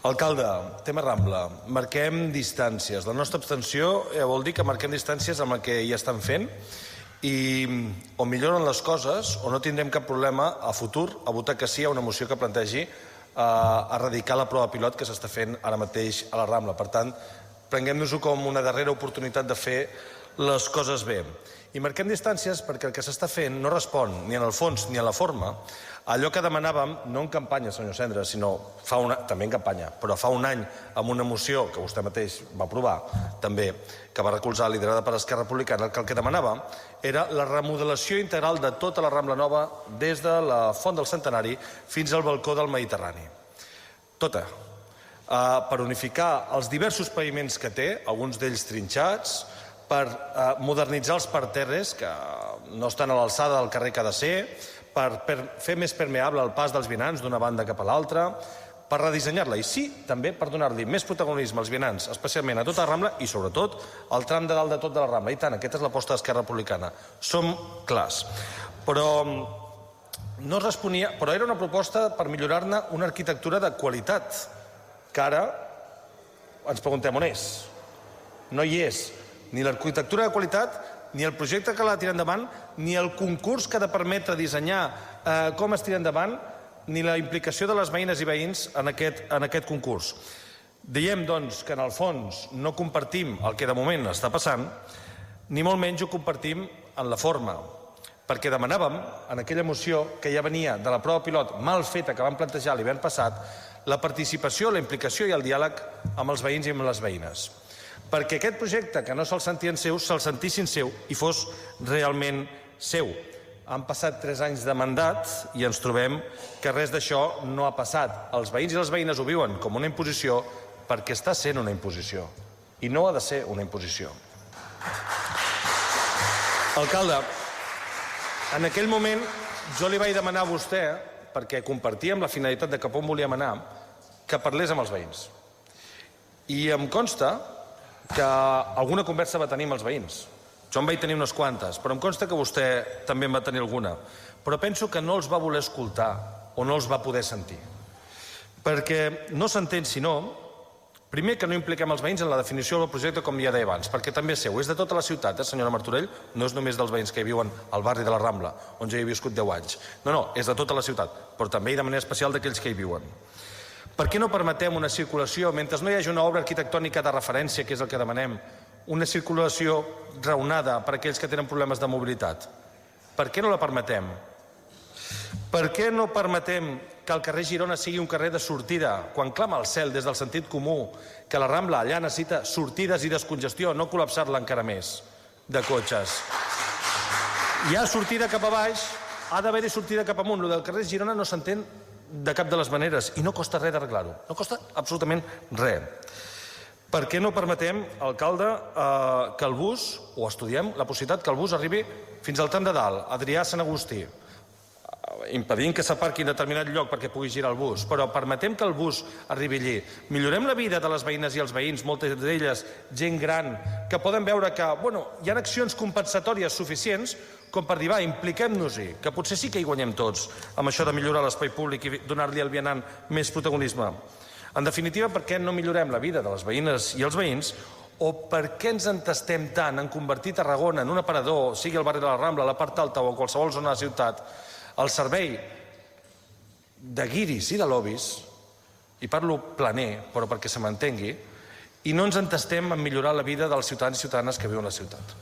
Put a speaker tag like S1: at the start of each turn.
S1: Alcalde, tema Rambla. Marquem distàncies. La nostra abstenció vol dir que marquem distàncies amb el que ja estan fent i o milloren les coses o no tindrem cap problema a futur a votar que sí a una moció que plantegi erradicar la prova pilot que s'està fent ara mateix a la Rambla. Per tant, prenguem-nos-ho com una darrera oportunitat de fer les coses bé. I marquem distàncies perquè el que s'està fent no respon ni en el fons ni en la forma allò que demanàvem, no en campanya, senyor Cendra, sinó també en campanya, però fa un any amb una moció que vostè mateix va aprovar, també, que va recolzar liderada per Esquerra Republicana, que el que demanava era la remodelació integral de tota la Rambla Nova des de la Font del Centenari fins al balcó del Mediterrani. Tota. Per unificar els diversos paviments que té, alguns d'ells trinxats, per modernitzar els parterres que no estan a l'alçada del carrer que ha de ser, per fer més permeable el pas dels vianants d'una banda cap a l'altra, per redissenyar-la i sí, també per donar-li més protagonisme als vianants, especialment a tota la Rambla i sobretot al tram de dalt de tot de la Rambla. I tant, aquesta és l'aposta d'Esquerra Republicana. Som clars. Però no responia, però era una proposta per millorar-ne una arquitectura de qualitat, que ara ens preguntem on és. No hi és ni l'arquitectura de qualitat, ni el projecte que l'ha de tirar endavant, ni el concurs que ha de permetre dissenyar com es tira endavant, ni la implicació de les veïnes i veïns en aquest concurs. Diem, doncs, que en el fons no compartim el que de moment està passant, ni molt menys ho compartim en la forma, perquè demanàvem, en aquella moció que ja venia de la prova pilot mal feta que vam plantejar l'hivern passat, la participació, la implicació i el diàleg amb els veïns i amb les veïnes. Perquè aquest projecte, que no se'l sentien seu, se'l sentissin seu i fos realment seu. Han passat 3 anys de mandat i ens trobem que res d'això no ha passat. Els veïns i les veïnes ho viuen com una imposició perquè està sent una imposició. I no ha de ser una imposició. Alcalde, en aquell moment jo li vaig demanar a vostè, perquè compartíem la finalitat de cap on volíem anar, que parlés amb els veïns. I em consta que alguna conversa va tenir amb els veïns. Jo en vaig tenir unes quantes, però em consta que vostè també en va tenir alguna. Però penso que no els va voler escoltar o no els va poder sentir. Perquè no s'entén, sinó, primer, que no impliquem els veïns en la definició del projecte, com ja deia abans, perquè també és seu, és de tota la ciutat, senyora Martorell, no és només dels veïns que hi viuen al barri de la Rambla, on jo hi he viscut 10 anys. No, és de tota la ciutat, però també i de manera especial d'aquells que hi viuen. Per què no permetem una circulació, mentre no hi hagi una obra arquitectònica de referència, que és el que demanem, una circulació raonada per a aquells que tenen problemes de mobilitat? Per què no la permetem? Per què no permetem que el carrer Girona sigui un carrer de sortida, quan clama al cel des del sentit comú, que la Rambla allà necessita sortides i descongestió, no col·lapsar-la encara més de cotxes? Hi ha sortida cap a baix, ha d'haver-hi sortida cap amunt. El del carrer Girona no s'entén de cap de les maneres i no costa res d'arreglar-ho. No costa absolutament res. Per què no permetem, alcalde, que el bus, o estudiem la possibilitat que el bus arribi fins al tram de dalt, Adrià-Sant Agustí, impedint que s'aparqui en determinat lloc perquè pugui girar el bus, però permetem que el bus arribi allí. Millorem la vida de les veïnes i els veïns, moltes d'elles gent gran, que poden veure que hi ha accions compensatòries suficients com per dir, impliquem-nos-hi, que potser sí que hi guanyem tots amb això de millorar l'espai públic i donar-li al vianant més protagonisme. En definitiva, per què no millorem la vida de les veïnes i els veïns o per què ens entestem tant en convertir Tarragona en un aparador, sigui el barri de la Rambla, la part alta o qualsevol zona de la ciutat, al servei de guiris i de lobbies, i parlo planer, però perquè se m'entengui, i no ens entestem en millorar la vida dels ciutadans i ciutadanes que viuen a la ciutat.